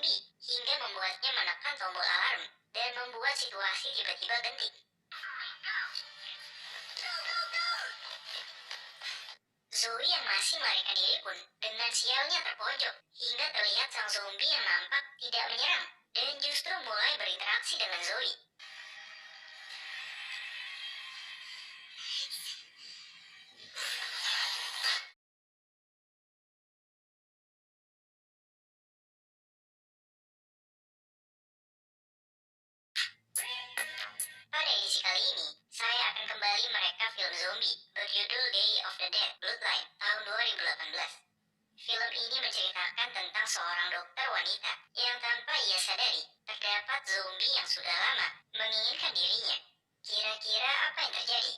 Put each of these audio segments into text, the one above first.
zombie, hingga membuatnya menekan tombol alarm dan membuat situasi tiba-tiba genting. Zoe yang masih melarikan diri pun dengan sialnya terpojok, hingga terlihat sang zombie yang nampak tidak menyerang dan justru mulai berinteraksi dengan Zoe. Pada edisi kali ini, saya akan kembali mereka film zombie berjudul Day of the Dead Bloodline tahun 2018. Film ini menceritakan tentang seorang dokter wanita yang tanpa ia sadari terdapat zombie yang sudah lama menginginkan dirinya. Kira-kira apa yang terjadi?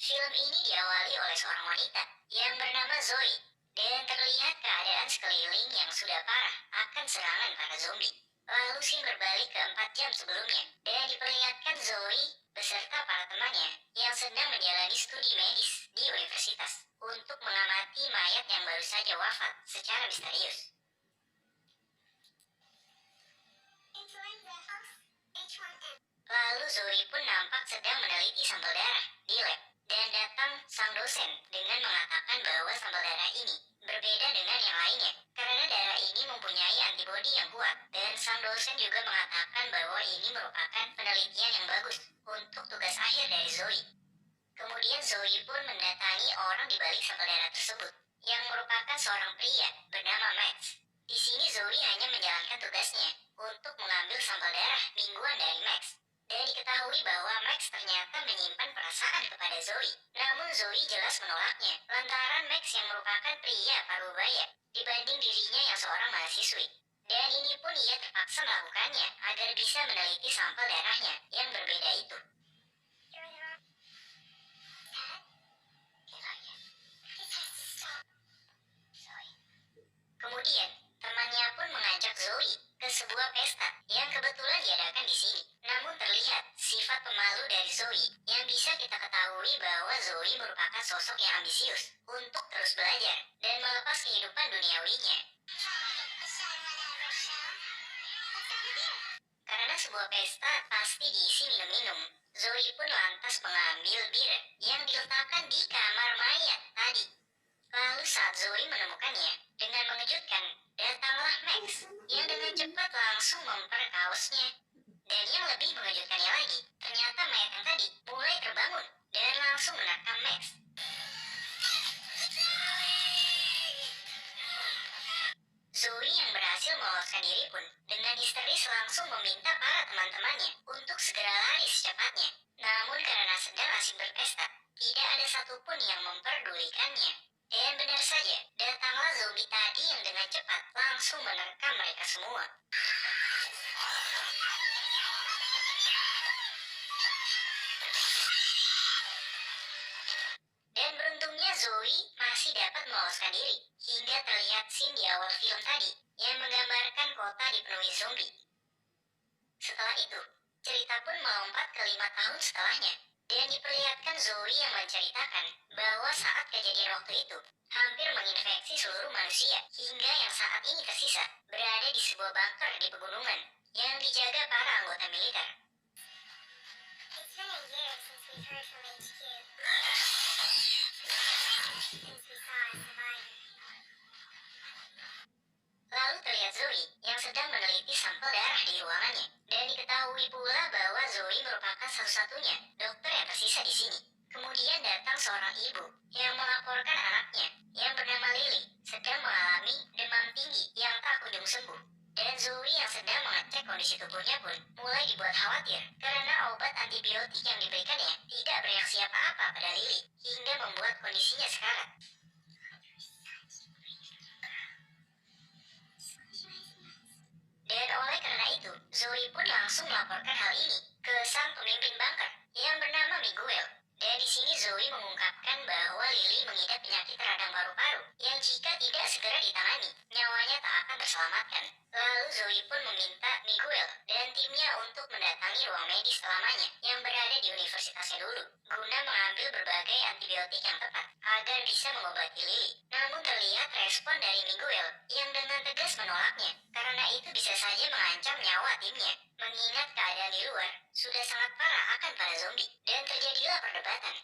Film ini diawali oleh seorang wanita yang bernama Zoe dan terlihat keadaan sekeliling yang sudah parah akan serangan para zombie. Lalu scene berbalik ke 4 jam sebelumnya dan diperlihatkan Zoe beserta para temannya yang sedang menjalani studi medis di universitas untuk mengamati mayat yang baru saja wafat secara misterius. Lalu Zoe pun nampak sedang meneliti sampel darah di lab dan datang sang dosen dengan mengatakan bahwa sampel darah ini berbeda dengan yang lainnya karena darah ini mempunyai antibodi yang kuat, dan sang dosen juga mengatakan bahwa ini merupakan penelitian yang bagus untuk tugas akhir dari Zoe. Kemudian Zoe pun mendatangi orang di balik sampel darah tersebut yang merupakan seorang pria bernama Max. Di sini Zoe hanya menjalankan tugasnya untuk mengambil sampel darah mingguan dari Max. Dan diketahui bahwa Max ternyata menyimpan perasaan kepada Zoe. Namun Zoe jelas menolaknya lantaran Max yang merupakan pria parubaya dibanding dirinya yang seorang mahasiswi. Dan ini pun ia terpaksa melakukannya agar bisa meneliti sampel darahnya yang berbeda itu. Kemudian, temannya pun mengajak Zoe ke sebuah pesta yang kebetulan diadakan di sini. Namun terlihat sifat pemalu dari Zoe yang bisa kita ketahui bahwa Zoe merupakan sosok yang ambisius untuk terus belajar dan melepas kehidupan duniawinya. Karena sebuah pesta pasti diisi minum-minum, Zoe pun lantas mengambil bir yang diletakkan di kamar mayat tadi. Lalu saat Zoe menemukannya, dengan mengejutkan, datanglah Max yang dengan cepat langsung memper kaosnya. Dan yang lebih mengejutkannya lagi, ternyata mayat yang tadi mulai terbangun dan langsung menerkam Max. Zoe yang berhasil meloloskan diri pun dengan histeris langsung meminta para teman-temannya untuk segera lari secepatnya. Namun karena sedang asik berpesta, tidak ada satupun yang memperdulikannya. Dan benar saja, datanglah zombie tadi yang dengan cepat langsung menerkam mereka semua. Dan beruntungnya Zoe masih dapat meloloskan diri, hingga terlihat scene di awal film tadi yang menggambarkan kota dipenuhi zombie. Setelah itu, cerita pun melompat ke 5 tahun setelahnya, dan diperlihatkan Zoe yang menceritakan bahwa saat kejadian waktu itu hampir menginfeksi seluruh manusia, hingga yang saat ini tersisa berada di sebuah bunker di pegunungan yang dijaga para anggota militer. It's been a year since we've heard from HQ. Since we saw a survivor. Lalu terlihat Zoe yang sedang meneliti sampel darah di ruangannya, dan diketahui pula bahwa Zoe merupakan satu-satunya dokter yang tersisa di sini. Kemudian datang seorang ibu yang melaporkan anaknya yang bernama Lily sedang mengalami demam tinggi yang tak kunjung sembuh. Dan Zoe yang sedang mengecek kondisi tubuhnya pun mulai dibuat khawatir karena obat antibiotik yang diberikannya tidak bereaksi apa-apa pada Lily hingga membuat kondisinya sekarat. Dan oleh karena itu, Zoe pun langsung melaporkan hal ini ke sang pemimpin bunker yang bernama Miguel. Dan di sini Zoe mengungkapkan bahwa Lily mengidap penyakit radang paru-paru yang jika tidak segera ditangani, nyawanya tak akan terselamatkan. Lalu Zoe pun meminta Miguel dan timnya untuk mendatangi ruang medis selamanya yang berada di universitasnya dulu, guna mengambil berbagai antibiotik yang tepat agar bisa mengobati Lily. Namun terlihat respon dari Miguel yang dengan tegas menolaknya, karena itu bisa saja mengancam nyawa timnya. Mengingat keadaan di luar sudah sangat parah akan para zombie, dan terjadilah perdebatan.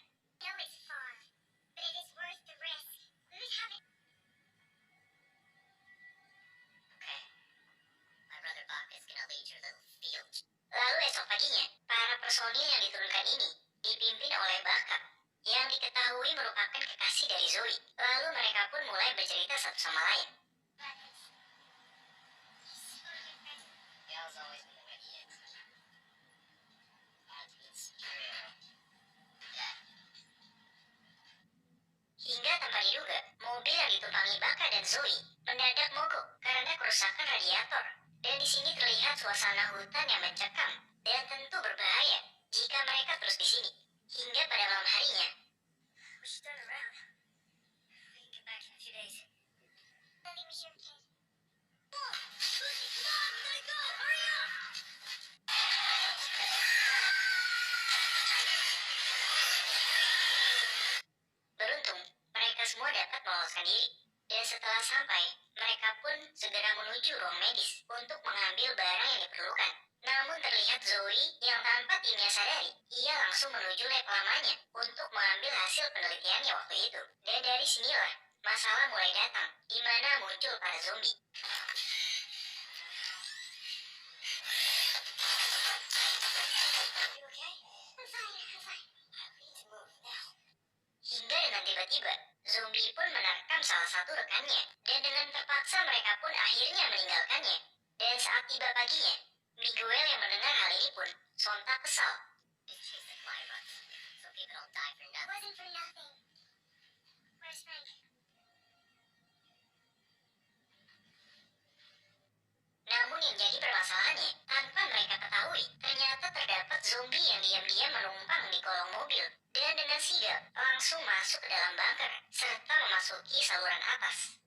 Lalu esok paginya, para personil yang diturunkan ini dipimpin oleh Baka, yang diketahui merupakan kekasih dari Zoe. Lalu mereka pun mulai bercerita satu sama lain. Hingga tanpa diduga, mobil yang ditumpangi Baka dan Zoe mendadak mogok karena kerusakan radiator. Dan di sini terlihat suasana hutan yang mencekam dan tentu berbahaya jika mereka terus di sini. Hingga pada malam harinya, beruntung, mereka semua dapat meloloskan diri. Dan setelah sampai, mereka pun segera menuju ruang medis untuk mengambil barang yang diperlukan. Namun terlihat Zoe yang tanpa timnya sadari, ia langsung menuju lab lamanya untuk mengambil hasil penelitiannya waktu itu. Dan dari sinilah, masalah mulai datang, di mana muncul para zombie. Hingga dengan tiba-tiba, zombie pun menerkam salah satu rekannya, dan dengan terpaksa mereka pun akhirnya meninggalkannya. Dan saat tiba paginya, Miguel yang mendengar hal ini pun sontak kesal. Namun yang jadi permasalahannya, tanpa mereka ketahui, ternyata terdapat zombie yang diam-diam menumpang di kolong mobil, dan dengan sigap langsung masuk ke dalam bunker, serta memasuki saluran atas.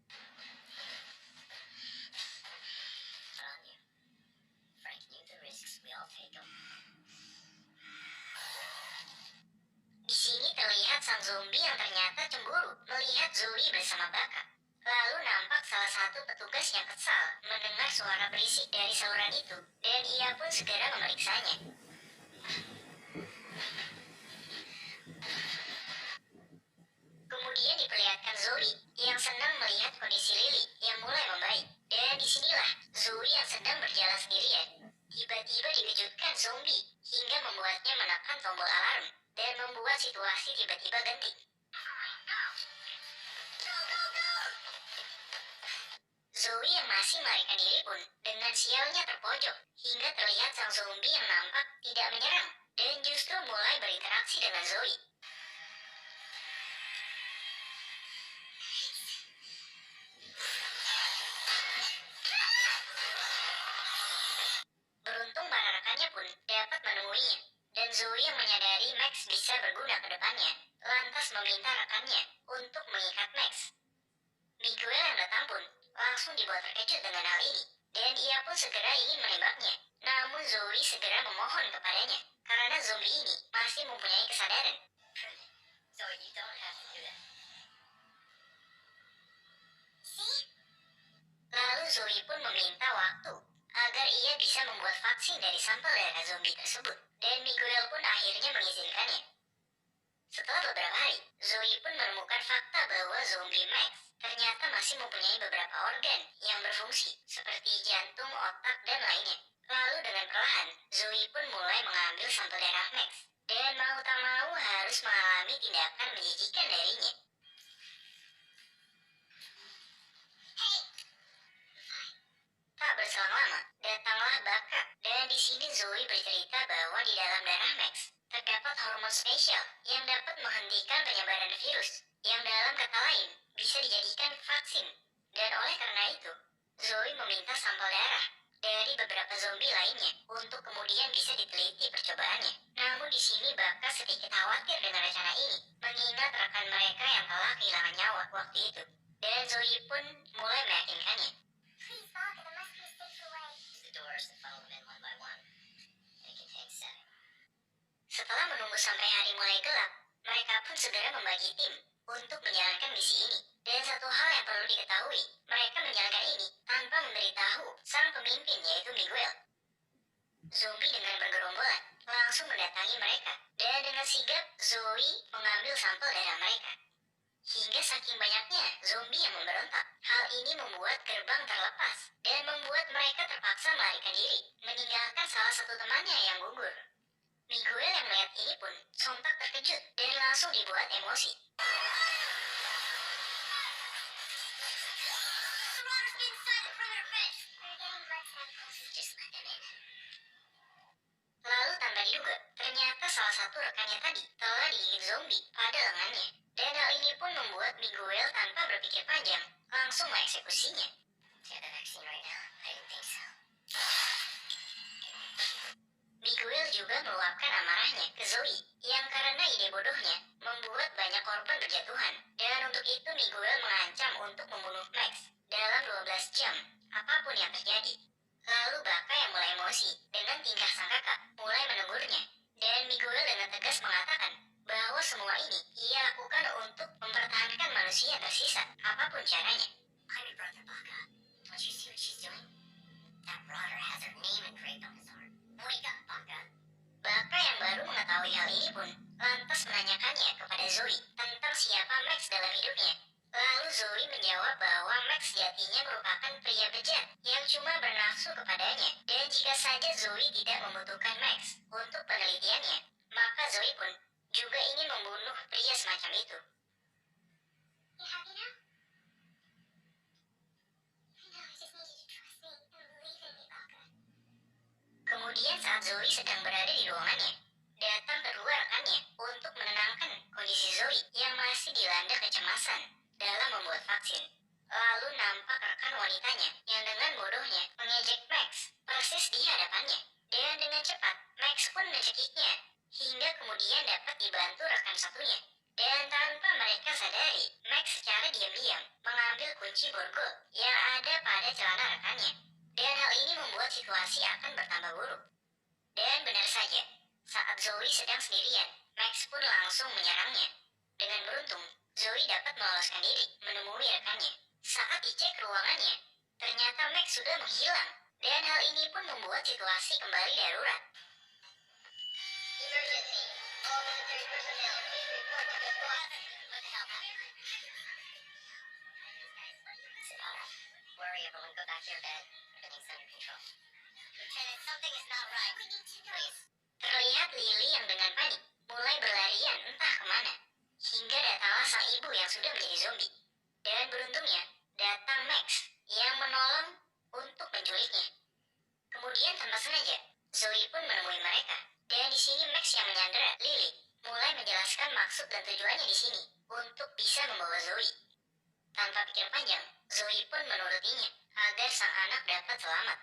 Di sini terlihat sang zombie yang ternyata cemburu melihat Zoe bersama Baka. Lalu nampak salah satu petugas yang kesal mendengar suara berisik dari saluran itu, dan ia pun segera memeriksanya. Kemudian diperlihatkan Zoe yang senang melihat kondisi Lily yang mulai membaik. Dan disinilah Zoe yang sedang berjalan sendirian tiba-tiba dikejutkan zombie hingga membuatnya menekan tombol alarm dan membuat situasi tiba-tiba genting. Zoe yang masih melarikan diri pun dengan sialnya terpojok hingga terlihat sang zombie yang nampak tidak menyerang dan justru mulai berinteraksi dengan Zoe. Beruntung para rekannya pun dapat menemuinya, dan Zoe yang menyadari Max bisa berguna ke depannya, lantas meminta rekannya untuk mengikat Max. Miguel yang datang pun langsung dibuat terkejut dengan hal ini, dan ia pun segera ingin menembaknya. Namun Zoe segera memohon kepadanya, karena zombie ini masih mempunyai kesadaran. Lalu Zoe pun meminta waktu agar ia bisa membuat vaksin dari sampel darah zombie tersebut, dan Miguel pun akhirnya mengizinkannya. Setelah beberapa hari, Zoe pun menemukan fakta bahwa zombie Max ternyata masih mempunyai beberapa organ yang berfungsi, seperti jantung, otak, dan lainnya. Lalu dengan perlahan, Zoe pun mulai mengambil sampel darah Max, dan mau tak mau harus mengalami tindakan menjijikan darinya. Tak berselang lama, datanglah Baka, dan di sini Zoe bercerita bahwa di dalam darah Max terdapat hormon spesial yang dapat menghentikan penyebaran virus, yang dalam kata lain bisa dijadikan vaksin. Dan oleh karena itu, Zoe meminta sampel darah dari beberapa zombie lainnya untuk kemudian bisa diteliti percobaannya. Namun di sini Baka sedikit khawatir dengan rencana ini, mengingat rekan mereka yang telah kehilangan nyawa waktu itu. Dan Zoe pun mulai meyakinkannya. mulai gelap, mereka pun segera membagi tim untuk menjalankan misi ini. Dan satu hal yang perlu diketahui, mereka menjalankan ini tanpa memberitahu sang pemimpin yaitu Miguel. Zombie dengan bergerombolan langsung mendatangi mereka, dan dengan sigap Zoe mengambil sampel darah mereka. Hingga saking banyaknya zombie yang memberontak, hal ini membuat gerbang terlepas dan membuat mereka terpaksa melarikan diri, meninggalkan salah satu temannya yang gugur. Miguel yang melihat ini pun sontak terkejut dan langsung dibuat emosi. Lalu tanpa diduga, ternyata salah satu rekannya tadi telah digigit zombie pada lengannya. Dan hal ini pun membuat Miguel tanpa berpikir panjang langsung mengeksekusinya. Miguel juga meluapkan amarahnya ke Zoe yang karena ide bodohnya membuat banyak korban berjatuhan. Dan untuk itu Miguel mengancam untuk membunuh Max dalam 12 jam, apapun yang terjadi. Lalu Baka yang mulai emosi dengan tingkah sang kakak mulai menegurnya. Dan Miguel dengan tegas mengatakan bahwa semua ini ia lakukan untuk mempertahankan manusia tersisa, apapun caranya. I'm your brother, Baka. Don't you see what she's doing? That brother has her name engraved on his arm. Wake up, Baka. Baka yang baru mengetahui hal ini pun lantas menanyakannya kepada Zoe tentang siapa Max dalam hidupnya. Lalu Zoe menjawab bahwa Max sejatinya merupakan pria bejat yang cuma bernafsu kepadanya. Dan jika saja Zoe tidak membutuhkan Max untuk penelitiannya, maka Zoe pun juga ingin membunuh pria semacam itu. Kemudian saat Zoe sedang berada di ruangannya, datang kedua rekannya untuk menenangkan kondisi Zoe yang masih dilanda kecemasan dalam membuat vaksin. Lalu nampak rekan wanitanya yang dengan bodohnya mengejek Max persis di hadapannya. Dan dengan cepat, Max pun mencekiknya, hingga kemudian dapat dibantu rekan satunya. Dan tanpa mereka sadari, Max secara diam-diam mengambil kunci borgol yang ada pada celana rekannya. Dan hal ini membuat situasi akan bertambah buruk. Dan benar saja, saat Zoe sedang sendirian, Max pun langsung menyerangnya. Dengan beruntung, Zoe dapat meloloskan diri menemui rekannya. Saat dicek ruangannya, ternyata Max sudah menghilang. Dan hal ini pun membuat situasi kembali darurat. Emergency. All military personnel, please report to the squad. What the hell happened? Savannah, worry everyone, go back to your bed. Everything's under control. Lieutenant, something is not right. We need to know. Please. Terlihat Lily yang dengan panik mulai berlarian entah kemana. Hingga datanglah sang ibu yang sudah menjadi zombie. Dan beruntungnya, datang Max yang menolong untuk menculiknya. Kemudian tanpa sengaja, Zoe pun menemui mereka. Dan di sini Max yang menyandera Lily mulai menjelaskan maksud dan tujuannya di sini untuk bisa membawa Zoe. Tanpa pikir panjang, Zoe pun menurutinya agar sang anak dapat selamat.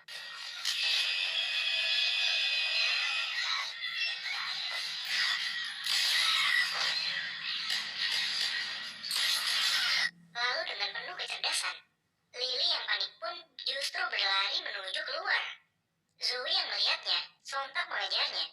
Lalu dengan penuh kecerdasan, Lily yang panik pun justru berlari menuju keluar. Zoe yang melihatnya sontak mengejarnya.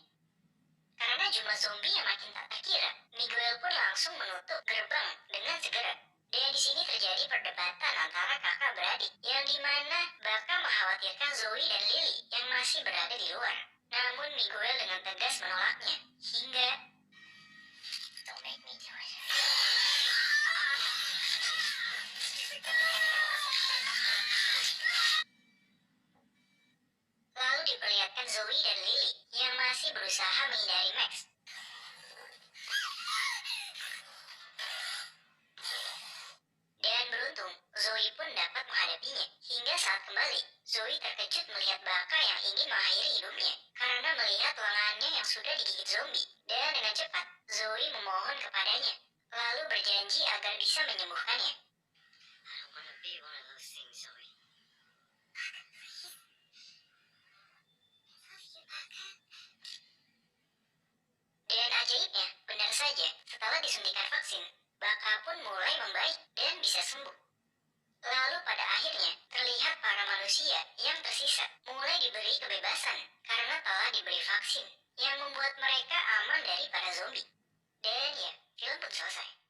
Karena jumlah zombie yang makin tak terkira, Miguel pun langsung menutup gerbang dengan segera. Dan di sini terjadi perdebatan antara kakak beradik, yang dimana Baka mengkhawatirkan Zoe dan Lily yang masih berada di luar. Namun Miguel dengan tegas menolaknya, hingga Don't make me do it. Lalu diperlihatkan Zoe dan Lily yang masih berusaha menghindari Max. Dan beruntung, Zoe pun dapat menghadapinya. Hingga saat kembali, Zoe terkejut melihat Baka yang ingin mengakhiri hidupnya karena melihat lengannya yang sudah digigit zombie. Dan dengan cepat, Zoe memohon kepadanya, lalu berjanji agar bisa menyembuhkannya. I don't want to be one of those things, Zoe. Dan ajaibnya, benar saja, setelah disuntikan vaksin, Baka pun mulai membaik dan bisa sembuh. Lalu pada akhirnya, terlihat para manusia yang tersisa mulai diberi kebebasan karena telah diberi vaksin yang membuat mereka aman dari para zombie. Dan ya, film pun selesai.